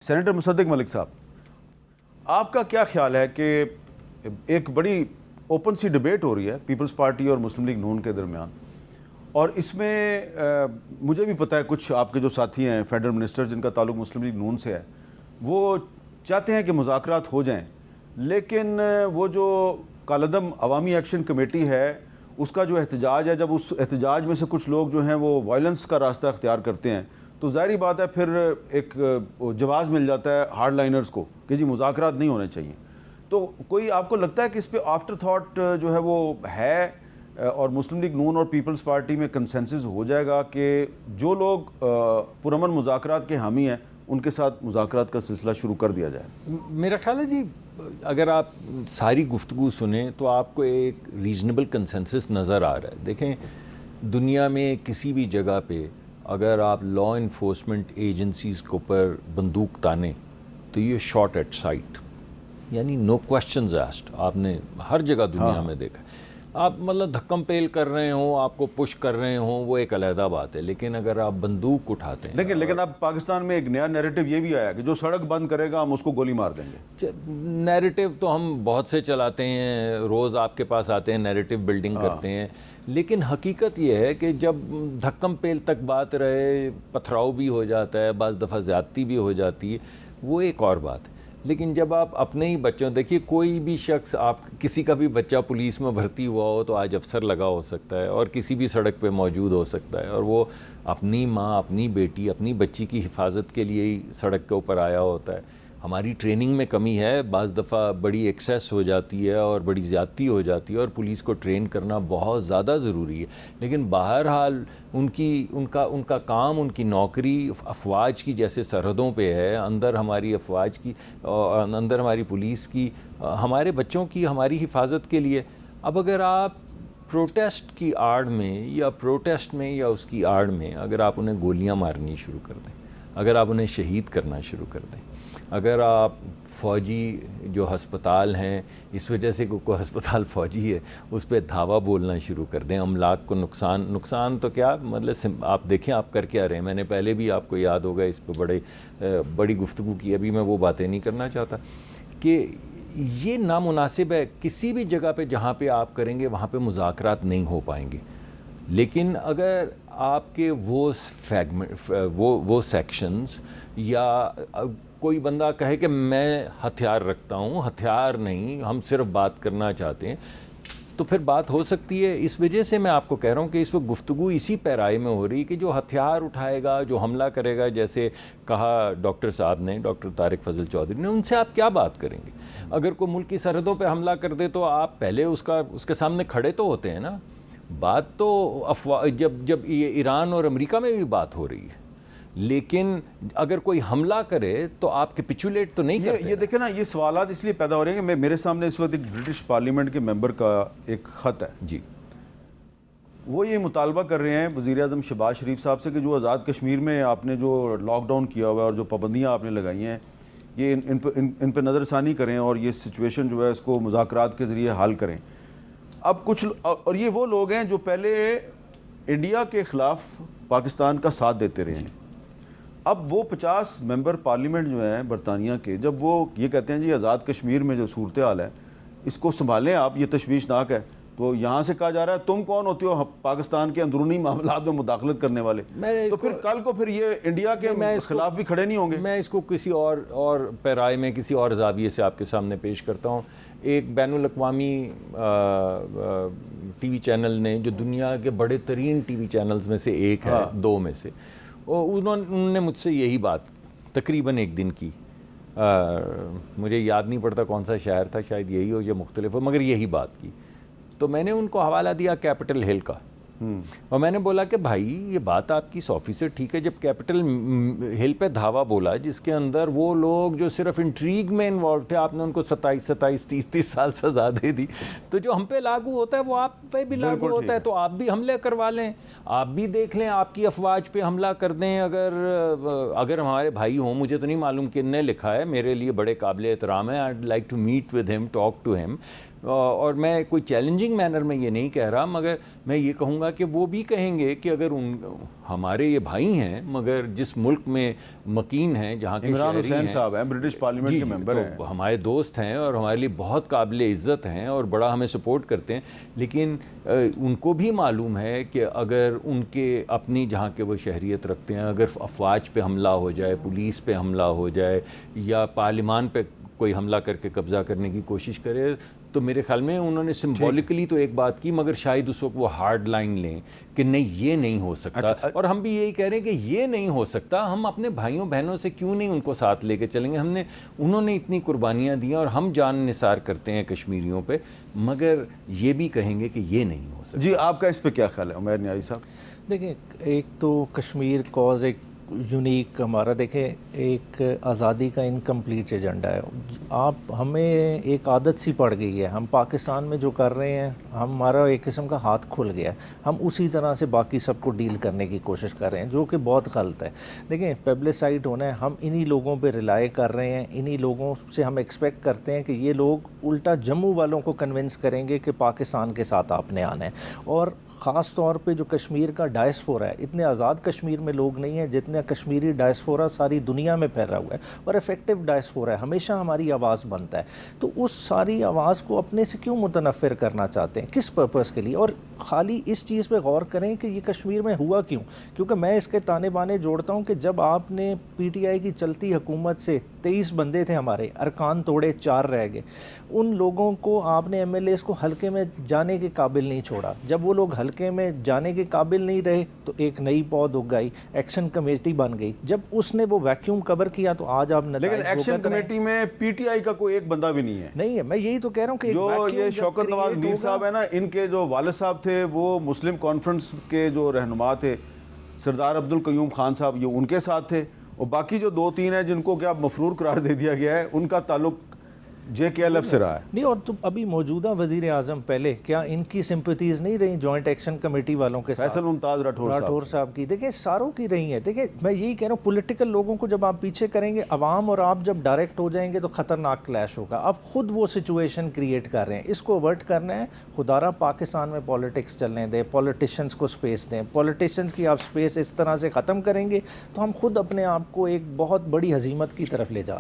Senator مصدق ملک صاحب، آپ کا کیا خیال ہے کہ ایک بڑی اوپن سی ڈیبیٹ ہو رہی ہے پیپلز پارٹی اور مسلم لیگ نون کے درمیان، اور اس میں مجھے بھی پتہ ہے کچھ آپ کے جو ساتھی ہیں فیڈرل منسٹر جن کا تعلق مسلم لیگ نون سے ہے، وہ چاہتے ہیں کہ مذاکرات ہو جائیں، لیکن وہ جو کالعدم عوامی ایکشن کمیٹی ہے اس کا جو احتجاج ہے، جب اس احتجاج میں سے کچھ لوگ جو ہیں وہ وائلنس کا راستہ اختیار کرتے ہیں تو ظاہری بات ہے پھر ایک جواز مل جاتا ہے ہارڈ لائنرز کو کہ جی مذاکرات نہیں ہونے چاہیے. تو کوئی آپ کو لگتا ہے کہ اس پہ آفٹر تھاٹ جو ہے وہ ہے اور مسلم لیگ نون اور پیپلز پارٹی میں کنسنسس ہو جائے گا کہ جو لوگ پرامن مذاکرات کے حامی ہیں ان کے ساتھ مذاکرات کا سلسلہ شروع کر دیا جائے؟ میرا خیال ہے جی، اگر آپ ساری گفتگو سنیں تو آپ کو ایک ریزنیبل کنسنسس نظر آ رہا ہے. دیکھیں، دنیا میں کسی بھی جگہ پہ اگر آپ لا انفورسمنٹ ایجنسیز کے اوپر بندوق تانیں تو یہ شاٹ ایٹ سائٹ، یعنی نو کوشچنز آسکڈ. آپ نے ہر جگہ دنیا میں دیکھا. آپ مطلب دھکم پیل کر رہے ہوں، آپ کو پش کر رہے ہوں، وہ ایک علیحدہ بات ہے، لیکن اگر آپ بندوق اٹھاتے ہیں. لیکن اب پاکستان میں ایک نیا نیریٹو یہ بھی آیا کہ جو سڑک بند کرے گا ہم اس کو گولی مار دیں گے. نیریٹو تو ہم بہت سے چلاتے ہیں، روز آپ کے پاس آتے ہیں، نیریٹو بلڈنگ کرتے ہیں، لیکن حقیقت یہ ہے کہ جب دھکم پیل تک بات رہے، پتھراؤ بھی ہو جاتا ہے، بعض دفعہ زیادتی بھی ہو جاتی ہے، وہ ایک اور بات ہے. لیکن جب آپ اپنے ہی بچوں، دیکھیے کوئی بھی شخص، آپ کسی کا بھی بچہ پولیس میں بھرتی ہوا ہو تو آج افسر لگا ہو سکتا ہے اور کسی بھی سڑک پہ موجود ہو سکتا ہے، اور وہ اپنی ماں، اپنی بیٹی، اپنی بچی کی حفاظت کے لیے ہی سڑک کے اوپر آیا ہوتا ہے. ہماری ٹریننگ میں کمی ہے، بعض دفعہ بڑی ایکسیس ہو جاتی ہے اور بڑی زیادتی ہو جاتی ہے، اور پولیس کو ٹرین کرنا بہت زیادہ ضروری ہے. لیکن بہرحال ان کا کام، ان کی نوکری افواج کی جیسے سرحدوں پہ ہے، اندر ہماری افواج کی، اندر ہماری پولیس کی، ہمارے بچوں کی، ہماری حفاظت کے لیے. اب اگر آپ پروٹیسٹ کی آڑ میں یا اس کی آڑ میں اگر آپ انہیں گولیاں مارنی شروع کر دیں، اگر آپ انہیں شہید کرنا شروع کر دیں، اگر آپ فوجی جو ہسپتال ہیں، اس وجہ سے کوئی ہسپتال فوجی ہے، اس پہ دھاوا بولنا شروع کر دیں، املاک کو نقصان تو کیا مطلب، آپ دیکھیں آپ کر کیا رہے ہیں. میں نے پہلے بھی، آپ کو یاد ہوگا، اس پہ بڑی گفتگو کی، ابھی میں وہ باتیں نہیں کرنا چاہتا، کہ یہ نامناسب ہے. کسی بھی جگہ پہ جہاں پہ آپ کریں گے وہاں پہ مذاکرات نہیں ہو پائیں گے. لیکن اگر آپ کے وہ سیکشنز، یا کوئی بندہ کہے کہ میں ہتھیار رکھتا ہوں، ہتھیار نہیں، ہم صرف بات کرنا چاہتے ہیں، تو پھر بات ہو سکتی ہے. اس وجہ سے میں آپ کو کہہ رہا ہوں کہ اس وقت گفتگو اسی پیرائے میں ہو رہی کہ جو ہتھیار اٹھائے گا، جو حملہ کرے گا، جیسے کہا ڈاکٹر صاحب نے، ڈاکٹر طارق فضل چودھری نے، ان سے آپ کیا بات کریں گے؟ اگر کوئی ملک کی سرحدوں پہ حملہ کر دے تو آپ پہلے اس کے سامنے کھڑے تو ہوتے ہیں نا. بات تو جب یہ ایران اور امریکہ میں بھی بات ہو رہی ہے، لیکن اگر کوئی حملہ کرے تو آپ کیپیچولیٹ تو نہیں کرتے. یہ دیکھیں نا، یہ سوالات اس لیے پیدا ہو رہے ہیں کہ میرے سامنے اس وقت ایک برٹش پارلیمنٹ کے ممبر کا ایک خط ہے جی. وہ یہ مطالبہ کر رہے ہیں وزیر اعظم شہباز شریف صاحب سے کہ جو آزاد کشمیر میں آپ نے جو لاک ڈاؤن کیا ہوا ہے اور جو پابندیاں آپ نے لگائی ہیں، یہ ان پہ نظر ثانی کریں اور یہ سچویشن جو ہے اس کو مذاکرات کے ذریعے حل کریں. اب کچھ، اور یہ وہ لوگ ہیں جو پہلے انڈیا کے خلاف پاکستان کا ساتھ دیتے رہے ہیں. اب وہ 50 ممبر پارلیمنٹ جو ہیں برطانیہ کے، جب وہ یہ کہتے ہیں جی آزاد کشمیر میں جو صورتحال ہے اس کو سنبھالیں آپ، یہ تشویشناک ہے، تو یہاں سے کہا جا رہا ہے تم کون ہوتے ہو پاکستان کے اندرونی معاملات میں مداخلت کرنے والے؟ تو پھر کل کو پھر یہ انڈیا کے خلاف بھی کھڑے نہیں ہوں گے. میں اس کو کسی اور پیرائے میں، کسی اور زاویے سے آپ کے سامنے پیش کرتا ہوں. ایک بین الاقوامی ٹی وی چینل نے، جو دنیا کے بڑے ترین ٹی وی چینلز میں سے ایک ہے، 2 میں سے، انہوں نے مجھ سے یہی بات تقریباً ایک دن کی، مجھے یاد نہیں پڑتا کون سا شہر تھا، شاید یہی ہو یا مختلف ہو، مگر یہی بات کی. تو میں نے ان کو حوالہ دیا کیپٹل ہل کا، اور میں نے بولا کہ بھائی یہ بات آپ کی 100% ٹھیک ہے. جب کیپٹل ہل پہ دھاوا بولا جس کے اندر وہ لوگ جو صرف انٹریگ میں انوالو تھے، آپ نے ان کو 27 30 سال سزا دے دی، تو جو ہم پہ لاگو ہوتا ہے وہ آپ پہ بھی لاگو ہوتا ہے. تو آپ بھی حملے کروا لیں، آپ بھی دیکھ لیں، آپ کی افواج پہ حملہ کر دیں. اگر ہمارے بھائی ہوں، مجھے تو نہیں معلوم کن نے لکھا ہے، میرے لیے بڑے قابل احترام ہے، I'd like to meet with him, talk to him. اور میں کوئی چیلنجنگ مینر میں یہ نہیں کہہ رہا، مگر میں یہ کہوں گا کہ وہ بھی کہیں گے کہ اگر ہمارے یہ بھائی ہیں مگر جس ملک میں مکین ہیں، جہاں کے عمران شہری حسین ہیں، صاحب ہیں، برٹش پارلیمنٹ کے ممبر ہیں، تو ہمارے دوست ہیں اور ہمارے لیے بہت قابل عزت ہیں اور بڑا ہمیں سپورٹ کرتے ہیں، لیکن ان کو بھی معلوم ہے کہ اگر ان کے اپنی جہاں کے وہ شہریت رکھتے ہیں، اگر افواج پہ حملہ ہو جائے، پولیس پہ حملہ ہو جائے یا پارلیمان پہ کوئی حملہ کر کے قبضہ کرنے کی کوشش کرے، تو میرے خیال میں انہوں نے سمبولکلی تو ایک بات کی، مگر شاید اس وقت وہ ہارڈ لائن لیں کہ نہیں یہ نہیں ہو سکتا۔ اور ہم بھی یہی کہہ رہے ہیں کہ یہ نہیں ہو سکتا، ہم اپنے بھائیوں بہنوں سے کیوں نہیں ان کو ساتھ لے کے چلیں گے؟ انہوں نے اتنی قربانیاں دی اور ہم جان نثار کرتے ہیں کشمیریوں پہ، مگر یہ بھی کہیں گے کہ یہ نہیں ہو سکتا۔ جی آپ کا اس پہ کیا خیال ہے عمیر نیازی صاحب؟ دیکھیں، ایک تو کشمیر کاز ایک یونیک ہمارا، دیکھیں ایک آزادی کا انکمپلیٹ ایجنڈا ہے۔ آپ ہمیں ایک عادت سی پڑ گئی ہے، ہم پاکستان میں جو کر رہے ہیں ہمارا ایک قسم کا ہاتھ کھل گیا ہے، ہم اسی طرح سے باقی سب کو ڈیل کرنے کی کوشش کر رہے ہیں، جو کہ بہت غلط ہے۔ دیکھیں پبلسائڈ ہونا ہے، ہم انہی لوگوں پہ ریلائی کر رہے ہیں، انہی لوگوں سے ہم ایکسپیکٹ کرتے ہیں کہ یہ لوگ الٹا جموں والوں کو کنونس کریں گے کہ پاکستان کے ساتھ آپ نے آنا ہے۔ اور خاص طور پہ جو کشمیر کا ڈائسفورا ہے، اتنے آزاد کشمیر میں لوگ نہیں ہیں جتنے کشمیری ڈائسفورا ساری دنیا میں پھیلا ہوا ہے، اور افیکٹو ڈائسفورا ہے، ہمیشہ ہماری آواز بنتا ہے۔ تو اس ساری آواز کو اپنے سے کیوں متنفر کرنا چاہتے ہیں، کس پرپس کے لیے؟ اور خالی اس چیز پہ غور کریں کہ یہ کشمیر میں ہوا کیوں، کیونکہ میں اس کے تانے بانے جوڑتا ہوں کہ جب آپ نے پی ٹی آئی کی چلتی حکومت سے 23 بندے تھے ہمارے، ارکان توڑے 4 رہ گئے، ان لوگوں کو آپ نے ایم ایل ایز کو حلقے میں جانے کے قابل نہیں چھوڑا۔ جب وہ لوگ حلقے میں جانے کے قابل نہیں رہے تو ایک نئی پود اگ گئی، ایکشن کمیٹی بن گئی، جب اس نے وہ ویکیوم کور کیا تو آج آپ نتائج لیکن ایکشن کمیٹی میں پی ٹی آئی کا کوئی ایک بندہ بھی نہیں ہے۔ نہیں ہے، میں یہی تو کہہ رہا ہوں کہ جو یہ شوکت نواز میر صاحب ہیں نا، ان کے جو والد صاحب تھے وہ مسلم کانفرنس کے جو رہنما تھے، سردار عبدالقیوم خان صاحب، یہ ان کے ساتھ تھے، اور باقی جو 2-3 ہیں جن کو کیا مفرور قرار دے دیا گیا ہے، ان کا تعلق جے کے ایل ایف سے رہا ہے۔ نہیں، اور تو ابھی موجودہ وزیر اعظم پہلے کیا ان کی سمپتیز نہیں رہی جوائنٹ ایکشن کمیٹی والوں کے ساتھ؟ فیصل ممتاز راٹھور صاحب کی، دیکھیں ساروں کی رہی ہیں۔ دیکھیں میں یہی کہہ رہا ہوں، پولیٹیکل لوگوں کو جب آپ پیچھے کریں گے، عوام اور آپ جب ڈائریکٹ ہو جائیں گے تو خطرناک کلیش ہوگا۔ آپ خود وہ سچویشن کریٹ کر رہے ہیں، اس کو اوورٹ کرنا ہے۔ خدا را پاکستان میں پالیٹکس چلنے دیں، پولیٹیشنز کو سپیس دیں۔ پولیٹیشنز کی آپ سپیس اس طرح سے ختم کریں گے تو ہم خود اپنے آپ کو ایک بہت بڑی ہزیمت کی طرف لے جا رہے ہیں۔